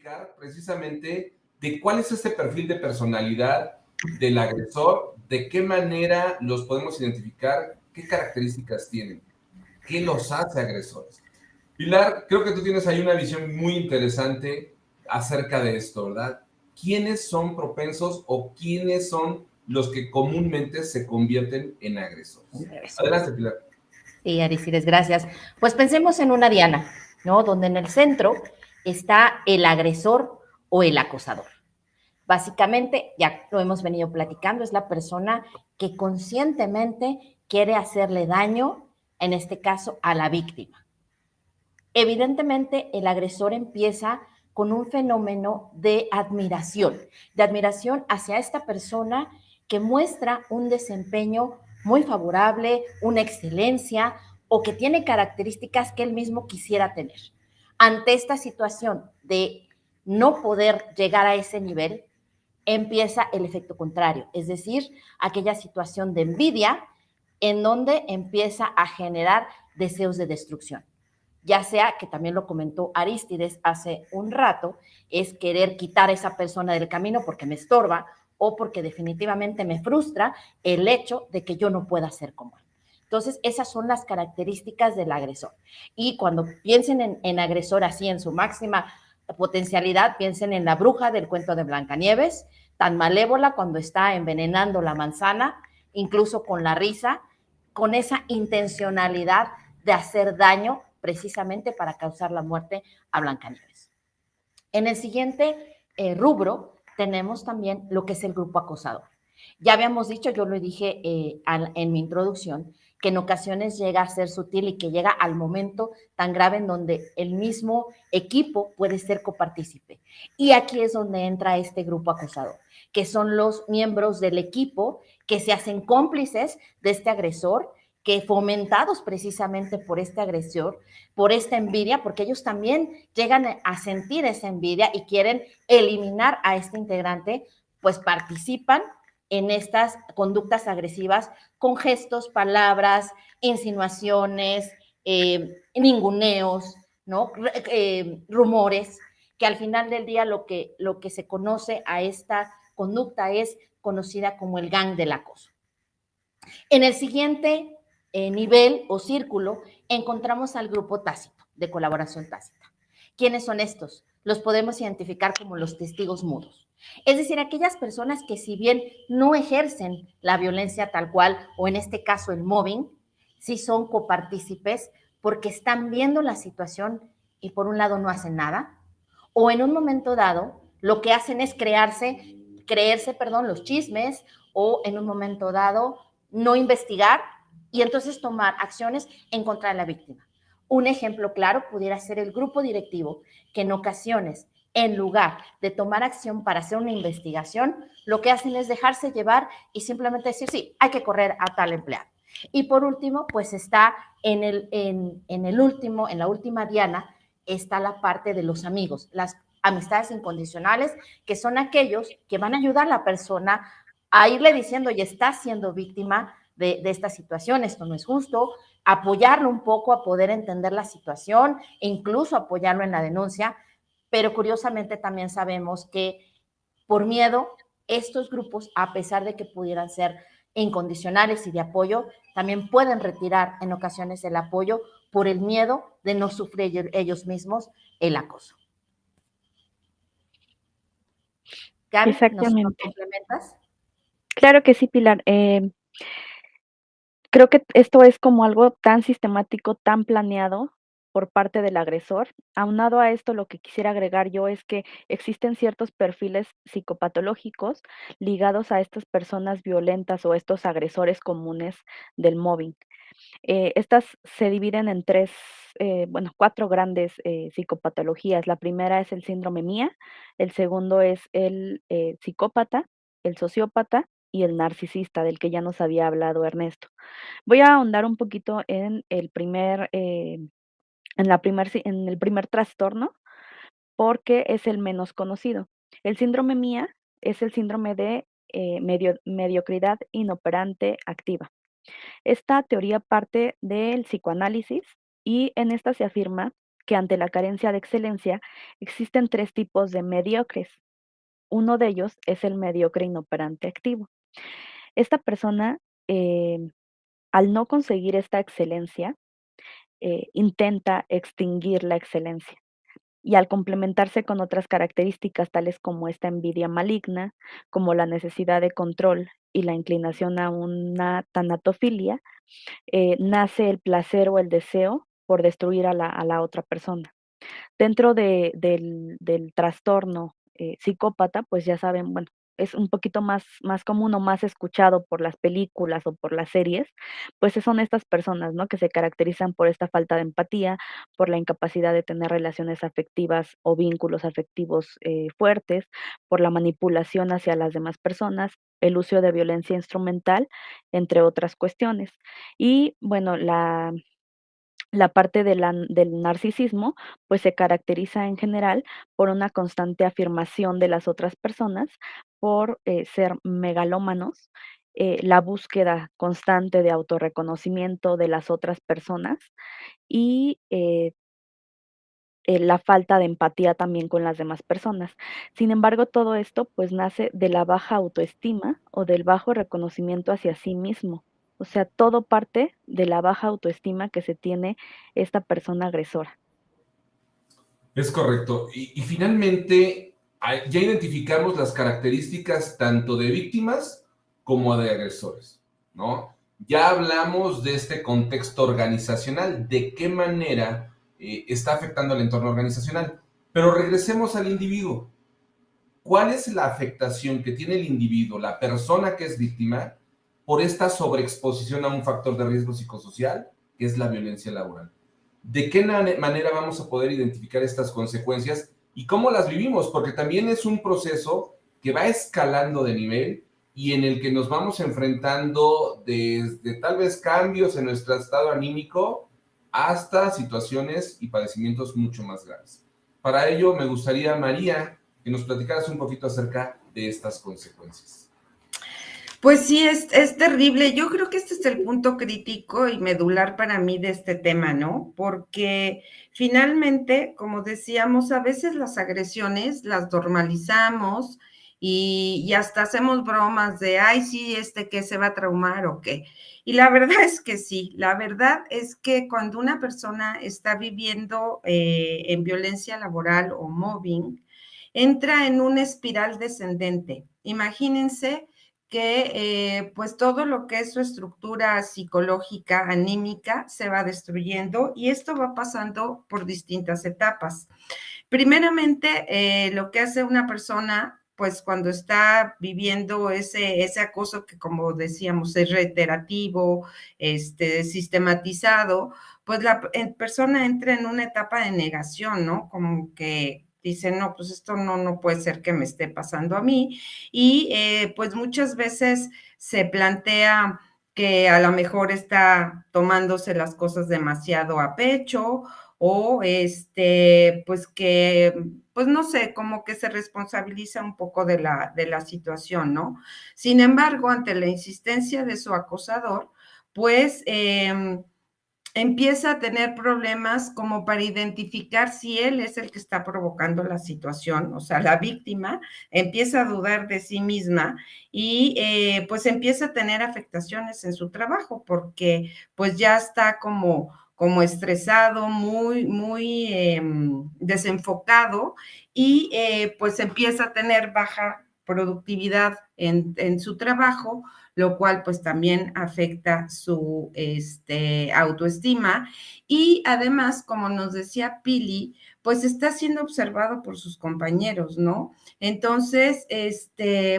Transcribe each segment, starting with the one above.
platicar precisamente de cuál es este perfil de personalidad del agresor, de qué manera los podemos identificar, qué características tienen, qué los hace agresores. Pilar, creo que tú tienes ahí una visión muy interesante acerca de esto, ¿verdad? ¿Quiénes son propensos o quiénes son los que comúnmente se convierten en agresores? Adelante, Pilar. Sí, Aricides, gracias. Pues pensemos en una diana, ¿no? Donde en el centro está el agresor o el acosador. Básicamente, ya lo hemos venido platicando, es la persona que conscientemente quiere hacerle daño, en este caso, a la víctima. Evidentemente, el agresor empieza con un fenómeno de admiración hacia esta persona que muestra un desempeño muy favorable, una excelencia o que tiene características que él mismo quisiera tener. Ante esta situación de no poder llegar a ese nivel, empieza el efecto contrario, es decir, aquella situación de envidia en donde empieza a generar deseos de destrucción. Ya sea, que también lo comentó Arístides hace un rato, es querer quitar a esa persona del camino porque me estorba o porque definitivamente me frustra el hecho de que yo no pueda ser como él. Entonces, esas son las características del agresor. Y cuando piensen en agresor así, en su máxima potencialidad, piensen en la bruja del cuento de Blancanieves, tan malévola cuando está envenenando la manzana, incluso con la risa, con esa intencionalidad de hacer daño precisamente para causar la muerte a Blancanieves. En el siguiente rubro tenemos también lo que es el grupo acosador. Ya habíamos dicho, yo lo dije en mi introducción, que en ocasiones llega a ser sutil y que llega al momento tan grave en donde el mismo equipo puede ser copartícipe. Y aquí es donde entra este grupo acosador, que son los miembros del equipo que se hacen cómplices de este agresor, que fomentados precisamente por este agresor, por esta envidia, porque ellos también llegan a sentir esa envidia y quieren eliminar a este integrante, pues participan en estas conductas agresivas con gestos, palabras, insinuaciones, ninguneos, ¿no? Rumores, que al final del día lo que se conoce a esta conducta es conocida como el gang del acoso. En el siguiente nivel o círculo encontramos al grupo tácito, de colaboración tácita. ¿Quiénes son estos? Los podemos identificar como los testigos mudos. Es decir, aquellas personas que si bien no ejercen la violencia tal cual, o en este caso el mobbing, sí son copartícipes porque están viendo la situación y por un lado no hacen nada, o en un momento dado lo que hacen es creerse, los chismes, o en un momento dado no investigar y entonces tomar acciones en contra de la víctima. Un ejemplo claro pudiera ser el grupo directivo, que en ocasiones, en lugar de tomar acción para hacer una investigación, lo que hacen es dejarse llevar y simplemente decir, sí, hay que correr a tal empleado. Y por último, pues está en la última diana, está la parte de los amigos, las amistades incondicionales, que son aquellos que van a ayudar a la persona a irle diciendo, y está siendo víctima de esta situación, esto no es justo, apoyarlo un poco a poder entender la situación e incluso apoyarlo en la denuncia, pero curiosamente también sabemos que por miedo, estos grupos, a pesar de que pudieran ser incondicionales y de apoyo, también pueden retirar en ocasiones el apoyo por el miedo de no sufrir ellos mismos el acoso. Gaby, ¿nos complementas? Claro que sí, Pilar. Creo que esto es como algo tan sistemático, tan planeado por parte del agresor. Aunado a esto, lo que quisiera agregar yo es que existen ciertos perfiles psicopatológicos ligados a estas personas violentas o estos agresores comunes del mobbing. Estas se dividen en cuatro grandes psicopatologías. La primera es el síndrome Mía, el segundo es el psicópata, el sociópata y el narcisista, del que ya nos había hablado Ernesto. Voy a ahondar un poquito en el en el primer trastorno, porque es el menos conocido. El síndrome Mía es el síndrome de mediocridad inoperante activa. Esta teoría parte del psicoanálisis y en esta se afirma que ante la carencia de excelencia existen 3 tipos de mediocres. Uno de ellos es el mediocre inoperante activo. Esta persona, al no conseguir esta excelencia, intenta extinguir la excelencia. Y al complementarse con otras características tales como esta envidia maligna, como la necesidad de control y la inclinación a una tanatofilia, nace el placer o el deseo por destruir a la otra persona. Dentro del trastorno, psicópata, pues ya saben, bueno, es un poquito más común o más escuchado por las películas o por las series, pues son estas personas, ¿no? Que se caracterizan por esta falta de empatía, por la incapacidad de tener relaciones afectivas o vínculos afectivos, fuertes, por la manipulación hacia las demás personas, el uso de violencia instrumental, entre otras cuestiones. Y bueno, la parte del narcisismo, pues, se caracteriza en general por una constante afirmación de las otras personas, por, ser megalómanos, la búsqueda constante de autorreconocimiento de las otras personas y, la falta de empatía también con las demás personas. Sin embargo, todo esto, pues, nace de la baja autoestima o del bajo reconocimiento hacia sí mismo. O sea, todo parte de la baja autoestima que se tiene esta persona agresora. Es correcto. Y finalmente, ya identificamos las características tanto de víctimas como de agresores, ¿no? Ya hablamos de este contexto organizacional, de qué manera está afectando al entorno organizacional. Pero regresemos al individuo. ¿Cuál es la afectación que tiene el individuo, la persona que es víctima, por esta sobreexposición a un factor de riesgo psicosocial, que es la violencia laboral? ¿De qué manera vamos a poder identificar estas consecuencias y cómo las vivimos? Porque también es un proceso que va escalando de nivel y en el que nos vamos enfrentando desde tal vez cambios en nuestro estado anímico hasta situaciones y padecimientos mucho más graves. Para ello, me gustaría, María, que nos platicaras un poquito acerca de estas consecuencias. Pues sí, es terrible. Yo creo que este es el punto crítico y medular para mí de este tema, ¿no? Porque finalmente, como decíamos, a veces las agresiones las normalizamos y hasta hacemos bromas de, ay, sí, que se va a traumar o qué. Y la verdad es que sí, la verdad es que cuando una persona está viviendo en violencia laboral o mobbing, entra en una espiral descendente. Imagínense que pues todo lo que es su estructura psicológica, anímica, se va destruyendo y esto va pasando por distintas etapas. Primeramente, lo que hace una persona, pues cuando está viviendo ese acoso que, como decíamos, es reiterativo, sistematizado, pues la persona entra en una etapa de negación, ¿no? Como que dice, no, pues esto no puede ser que me esté pasando a mí. Y pues muchas veces se plantea que a lo mejor está tomándose las cosas demasiado a pecho o pues que, pues no sé, como que se responsabiliza un poco de la situación, ¿no? Sin embargo, ante la insistencia de su acosador, pues empieza a tener problemas como para identificar si él es el que está provocando la situación, o sea, la víctima empieza a dudar de sí misma y pues empieza a tener afectaciones en su trabajo porque pues ya está como estresado, muy desenfocado y pues empieza a tener baja productividad en su trabajo, lo cual pues también afecta su autoestima. Y además, como nos decía Pili, pues está siendo observado por sus compañeros, ¿no? Entonces,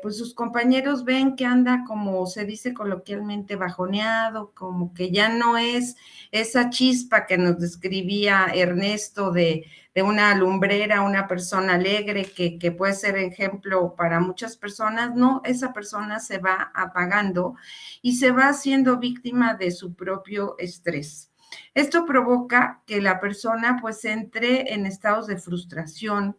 pues sus compañeros ven que anda, como se dice coloquialmente, bajoneado, como que ya no es esa chispa que nos describía Ernesto de una lumbrera, una persona alegre que puede ser ejemplo para muchas personas, no, esa persona se va apagando y se va haciendo víctima de su propio estrés. Esto provoca que la persona pues entre en estados de frustración,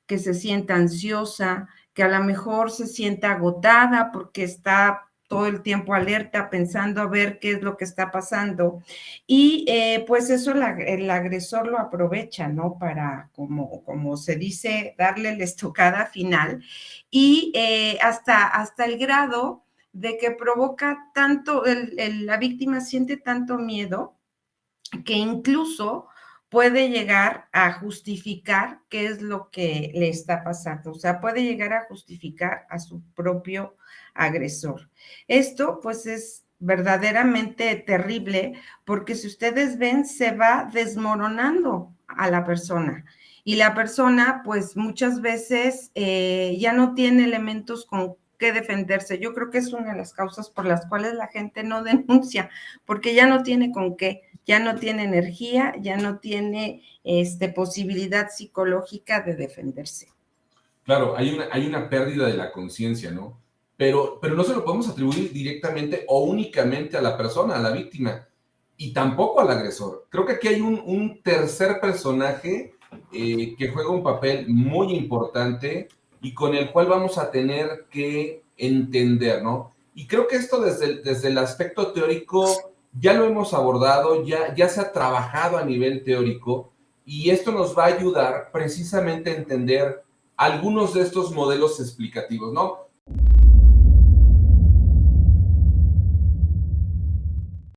que se sienta ansiosa, que a lo mejor se sienta agotada porque está todo el tiempo alerta, pensando a ver qué es lo que está pasando. Y pues eso el agresor lo aprovecha, ¿no? Para, como se dice, darle la estocada final y hasta el grado de que provoca tanto, la víctima siente tanto miedo que incluso puede llegar a justificar qué es lo que le está pasando, o sea, puede llegar a justificar a su propio agresor. Esto pues es verdaderamente terrible porque si ustedes ven se va desmoronando a la persona y la persona pues muchas veces ya no tiene elementos con qué defenderse. Yo creo que es una de las causas por las cuales la gente no denuncia, porque ya no tiene con qué, ya no tiene energía, ya no tiene posibilidad psicológica de defenderse. Claro, hay una pérdida de la conciencia, ¿no? Pero no se lo podemos atribuir directamente o únicamente a la persona, a la víctima, y tampoco al agresor. Creo que aquí hay un tercer personaje que juega un papel muy importante y con el cual vamos a tener que entender, ¿no? Y creo que esto desde el aspecto teórico ya lo hemos abordado, ya se ha trabajado a nivel teórico y esto nos va a ayudar precisamente a entender algunos de estos modelos explicativos, ¿no?